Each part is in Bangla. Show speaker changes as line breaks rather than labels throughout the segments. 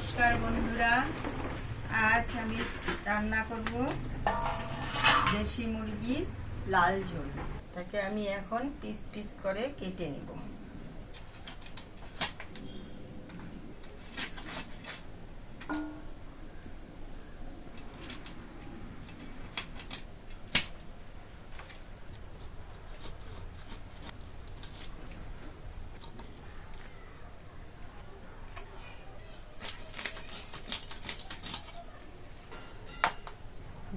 নমস্কার বন্ধুরা, আজ আমি রান্না করব দেশি মুরগি লাল ঝোল। তাকে আমি এখন পিস পিস করে কেটে নিব।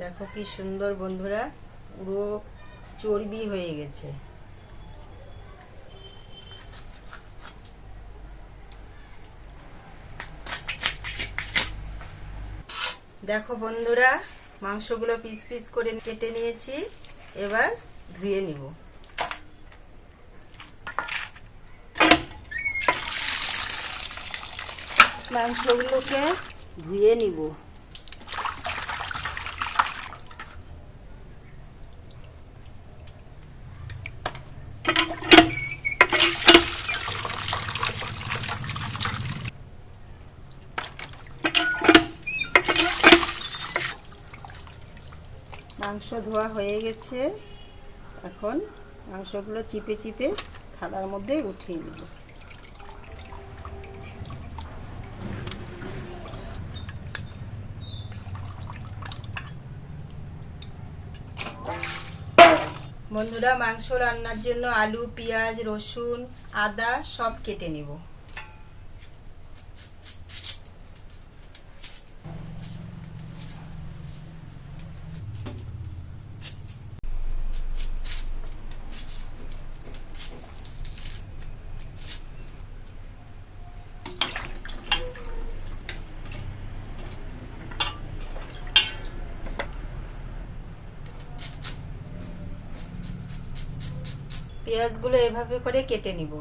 দেখো কি সুন্দর বন্ধুরা, পুরো চর্বি হয়ে গেছে। দেখো বন্ধুরা, মাংসগুলো পিস পিস করে কেটে নিয়েছি। এবার ধুয়ে নিব। মাংসগুলোকে ধুয়ে নিব। মাংস ধোয়া হয়ে গেছে। এখন মাংসগুলো চিপে চিপে থালার মধ্যে উঠিয়ে নেব। বন্ধুরা, মাংস রান্নার জন্য আলু, পেঁয়াজ, রসুন, আদা সব কেটে নেব। পেঁয়াজগুলো এভাবে করে কেটে নিব।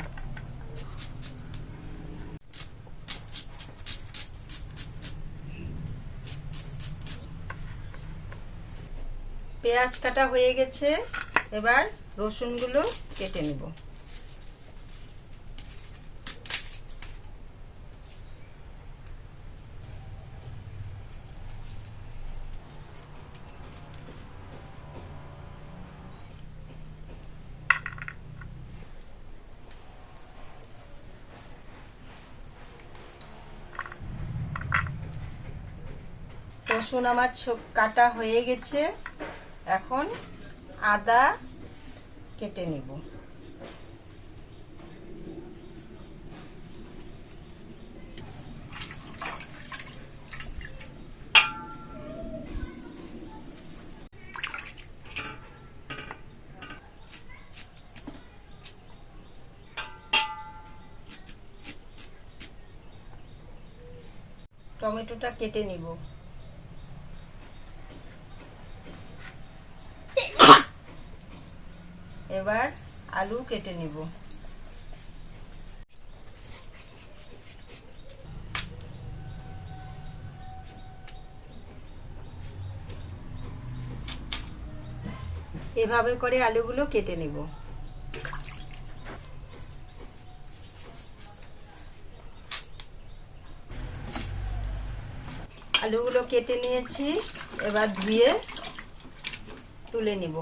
পেঁয়াজ কাটা হয়ে গেছে। এবার রসুনগুলো কেটে নিব। রসুন আমার কাটা হয়ে গেছে। এখন আদা কেটে নিব। টমেটোটা কেটে নিব। এবার আলু কেটে নিব। এভাবে করে আলুগুলো কেটে নিব। আলুগুলো কেটে নিয়েছি। এবার ধুয়ে তুলে নিব।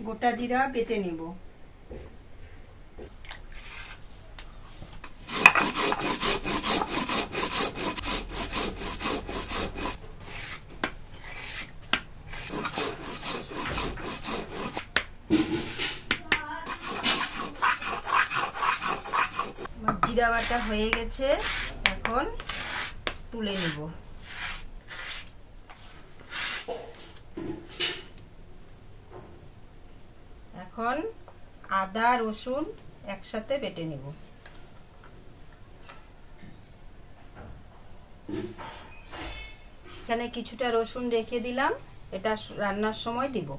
গোটা জিরা বেটে নিব। জিরা বাটা হয়ে গেছে। এখন তুলে নিব। এখন আদা রসুন একসাথে বেটে নিব। এখানে কিছুটা রসুন রেখে দিলাম, এটা রান্নার সময় দিব।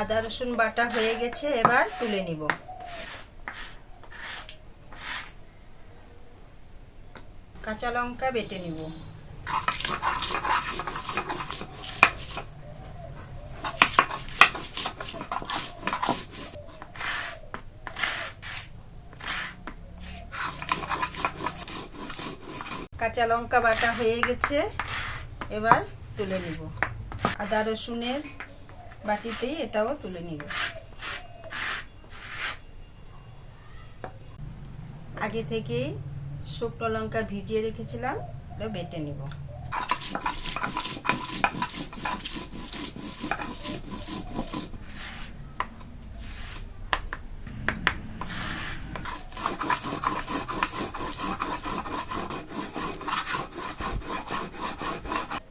আদা রসুন বাটা হয়ে গেছে। এবার তুলে নিব। কাঁচা লঙ্কা বেটে নিব। কাঁচা লঙ্কা বাটা হয়ে গেছে, এবার তুলে নিব। আদা রসুনের বাটিতেই এটাও তুলে নিব। আগে থেকেই শুকনো লঙ্কা ভিজিয়ে রেখেছিলাম, এটা বেটে নিব।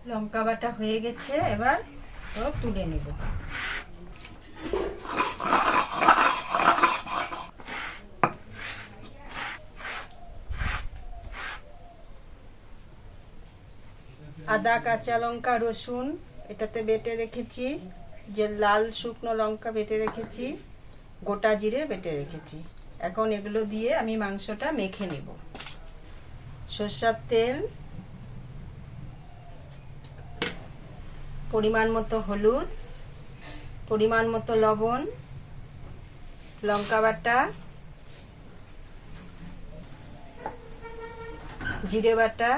লঙ্কা বাটা হয়ে গেছে, এবার তুলে নিব। আদা, কাঁচা লঙ্কা, রসুন এটাতে বেটে রেখেছি, যে লাল শুকনো লঙ্কা বেটে রেখেছি, গোটা জিরে বেটে রেখেছি। এখন এগুলো দিয়ে আমি মাংসটা মেখে নেব। সরষের তেল, পরিমাণ মতো হলুদ, পরিমাণ মতো লবণ, লঙ্কা বাটা, জিরে বাটা,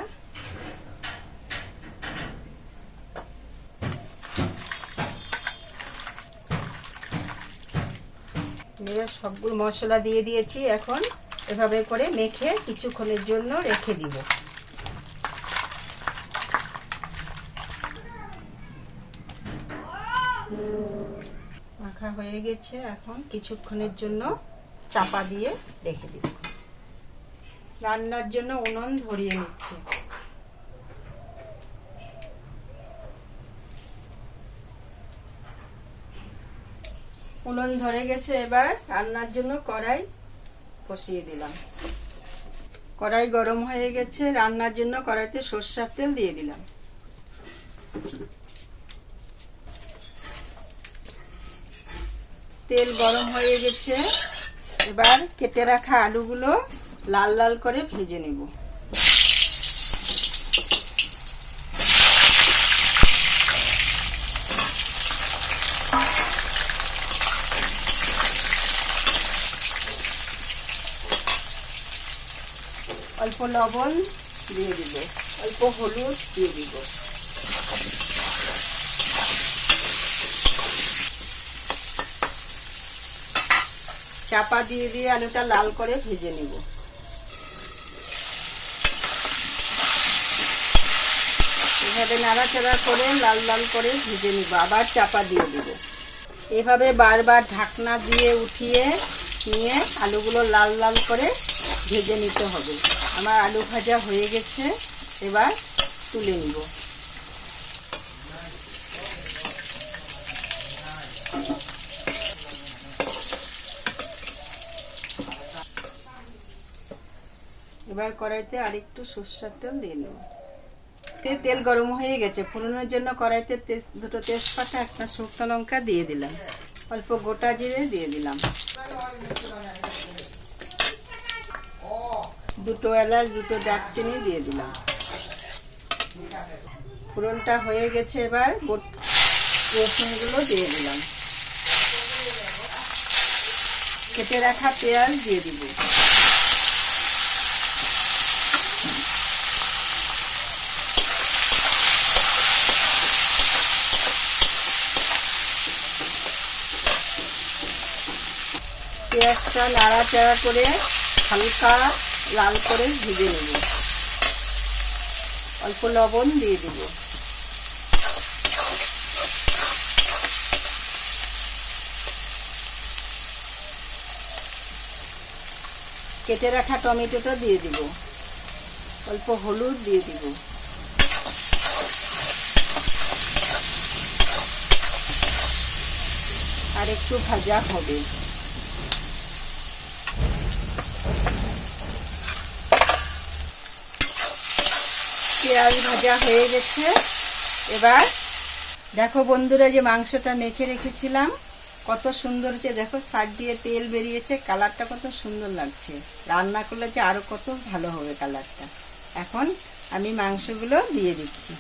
সবগুলো মশলা দিয়ে দিয়েছি। এখন এভাবে করে মেখে কিছুক্ষণের জন্য রেখে দিব। মাখা হয়ে গেছে, এখন কিছুক্ষণের জন্য চাপা দিয়ে রেখে দিব। রান্নার জন্য উনুন ধরিয়ে নিচ্ছি। উনুন ধরে গেছে, এবার রান্নার জন্য কড়াই বসিয়ে দিলাম। কড়াই গরম হয়ে গেছে, রান্নার জন্য কড়াইতে সরষের তেল দিয়ে দিলাম। তেল গরম হয়ে গেছে, এবার কেটে রাখা আলুগুলো লাল লাল করে ভেজে নেব। অল্প লবণ দিয়ে দিব, অল্প হলুদ দিয়ে দিব। চাপা দিয়ে দিয়ে আলুটা লাল করে ভেজে নিব। এভাবে নাড়াচাড়া করে লাল লাল করে ভেজে নিব, আবার চাপা দিয়ে দিব। এভাবে বারবার ঢাকনা দিয়ে উঠিয়ে নিয়ে আলুগুলো লাল লাল করে ভেজে নিতে হবে। আমার আলু ভাজা হয়ে গেছে, এবার তুলে নিব। এবার কড়াইতে আরেকটু সরষের তেল দিয়ে নেব। তেল গরম হয়ে গেছে, ফোড়নের জন্য কড়াইতে দুটো তেজপাতা, একটা শুকনো লঙ্কা দিয়ে দিলাম, অল্প গোটা জিরে দিয়ে দিলাম, দুটো এলাচ, দুটো দারচিনি দিয়ে দিলাম। ফোড়নটা হয়ে গেছে, এবার রসুনগুলো দিয়ে দিলাম। কেটে রাখা পেঁয়াজ দিয়ে দিব। পেঁয়াজটা নাড়াচাড়া করে হালকা লাল করে ভেজে নেব। অল্প লবণ দিয়ে দিব। কেটে রাখা টমেটোটা দিয়ে দিব, অল্প হলুদ দিয়ে দিব। আর একটু ভাজা হবে। পেঁয়াজ ভাজা হয়ে গেছে, এবার দেখো বন্ধুরা, যে মাংসটা মেখে রেখেছিলাম কত সুন্দর হচ্ছে। দেখো সাইড দিয়ে তেল বেরিয়েছে, কালারটা কত সুন্দর লাগছে। রান্না করলে যে আরো কত ভালো হবে কালারটা। এখন আমি মাংসগুলো দিয়ে দিচ্ছি।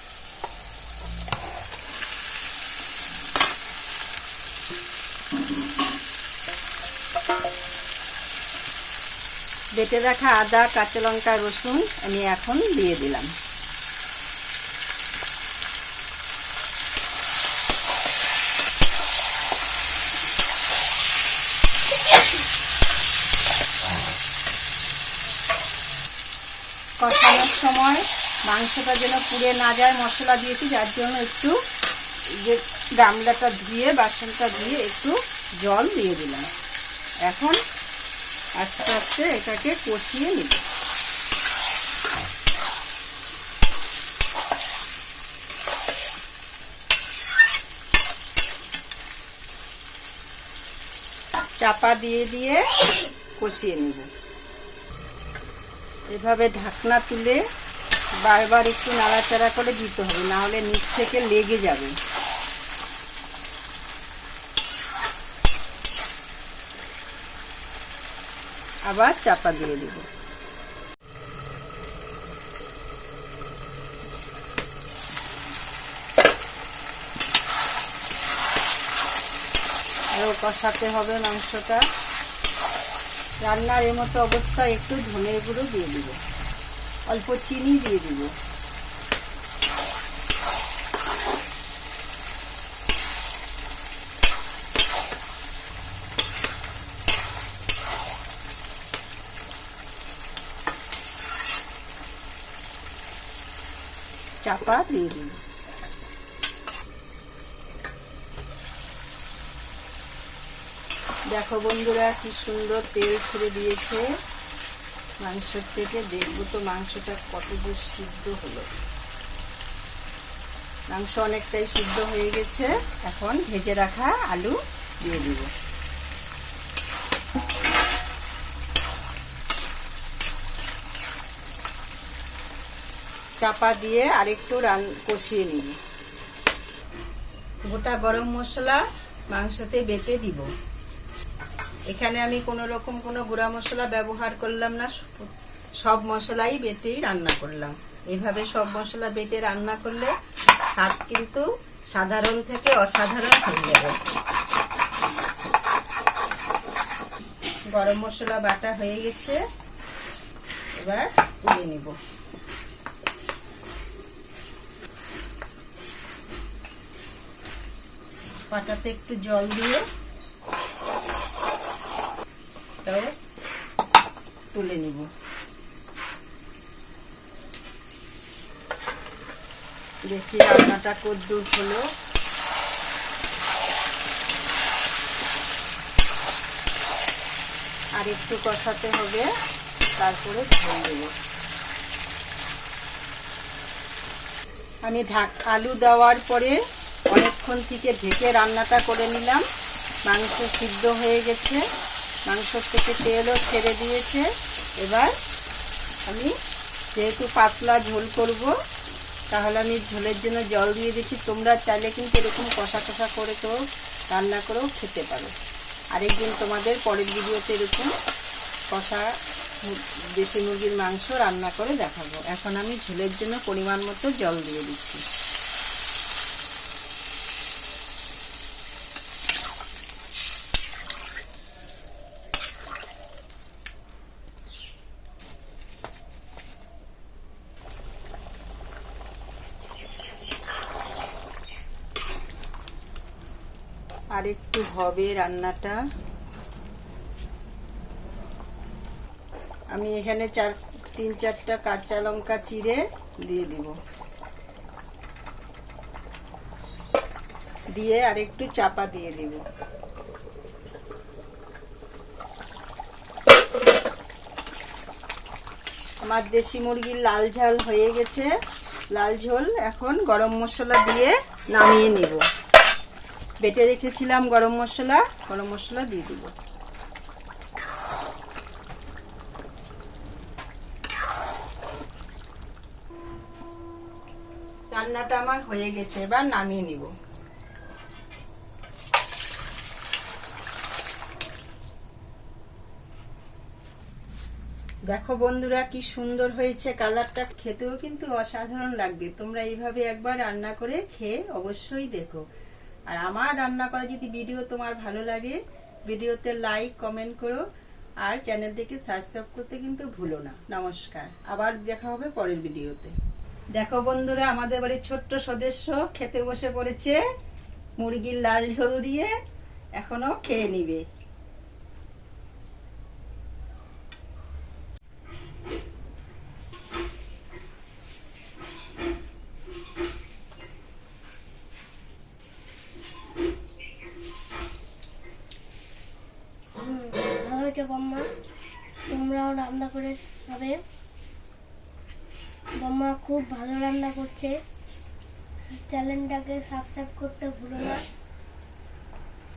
বেটে রাখা আদা, কাঁচা লঙ্কা, রসুন আমি এখন দিয়ে দিলাম। কষানোর সময় মাংসটা যেন পুড়ে না যায়, মশলা দিয়েছি যার জন্য একটু যে গামলাটা ধুয়ে, বাসনটা ধুয়ে একটু জল দিয়ে দিলাম। এখন আস্তে আস্তে এটাকে কষিয়ে নিব। চাপা দিয়ে দিয়ে কষিয়ে নিব। এভাবে ঢাকনা তুলে বারবার একটু নাড়াচাড়া করে দিতে হবে, না হলে নিচ থেকে লেগে যাবে। আবার চাপা দিয়ে দিব। আরো কষাতে হবে মাংসটা। রান্নার এই মতো অবস্থায় একটু ধনের গুঁড়ো দিয়ে দিব, অল্প চিনি দিয়ে দিব। চাপা দিয়ে দিব। দেখো বন্ধুরা, কি সুন্দর তেল ছেড়ে দিয়েছে মাংসের থেকে। দেখবো তো মাংসটা কত দূর সিদ্ধ হলো। মাংস অনেকটাই সিদ্ধ হয়ে গেছে। এখন ভেজে রাখা আলু দিয়ে দিব। চাপা দিয়ে আরেকটু কষিয়ে নিব। গোটা গরম মশলা মাংসতে বেটে দিব। এখানে আমি কোনো রকম কোনো গুঁড়া মশলা ব্যবহার করলাম না, সব মশলাই বেটেই রান্না করলাম। এভাবে সব মশলা বেটে রান্না করলে স্বাদ কিন্তু সাধারণ থেকে অসাধারণ হয়ে যাবে। গরম মশলা বাটা হয়ে গেছে, এবার তুলে নিব। পাটাতে একটু জল দিয়ে তুলে নিব। দেখি রান্নাটা কদ্দূর হলো। আর একটু কষাতে হবে, তারপরে ঝোল দেব। আমি আলু দেওয়ার পরে অনেকক্ষণ থেকে ঢেকে রান্নাটা করে নিলাম। মাংস সিদ্ধ হয়ে গেছে, মাংস থেকে তেলও ছেড়ে দিয়েছে। এবার আমি যেহেতু পাতলা ঝোল করব, তাহলে আমি ঝোলের জন্য জল দিয়ে দিচ্ছি। তোমরা চাইলে কিন্তু এরকম কষা কষা করে তো রান্না করেও খেতে পারো। আরেকদিন তোমাদের পরের ভিডিওতে এরকম কষা দেশি মুরগির মাংস রান্না করে দেখাবো। এখন আমি ঝোলের জন্য পরিমাণ মতো জল দিয়ে দিচ্ছি। আর একটু হবে রান্নাটা। আমি এখানে 3-4টা কাঁচা লঙ্কা চিড়ে দিয়ে দিব। দিয়ে আর একটু চাপা দিয়ে দিব। আমার দেশি মুরগির লাল ঝাল হয়ে গেছে, লাল ঝোল। এখন গরম মশলা দিয়ে নামিয়ে নিব। বেটে রেখেছিলাম গরম মশলা দিয়ে দিব। রান্নাটা আমার হয়ে গেছে, এবার নামিয়ে নিব। দেখো বন্ধুরা কি সুন্দর হয়েছে, কালারটা খেতেও কিন্তু অসাধারণ লাগবে। তোমরা এইভাবে একবার রান্না করে খেয়ে অবশ্যই দেখো। আর আমার রান্না করা যদি ভিডিও তোমার ভালো লাগে, ভিডিওতে লাইক কমেন্ট করো, আর চ্যানেলটিকে সাবস্ক্রাইব করতে কিন্তু ভুলো না। নমস্কার, আবার দেখা হবে পরের ভিডিওতে। দেখো বন্ধুরা, আমাদের বাড়ির ছোট্ট সদস্য খেতে বসে পড়েছে মুরগির লাল ঝোল দিয়ে। এখনো খেয়ে নিবে।
ভালো হয়েছে বম্মা, তোমরাও রান্না করে খাবে। বম্মা খুব ভালো রান্না করছে। চ্যানেলটাকে সাবস্ক্রাইব করতে ভুলো না।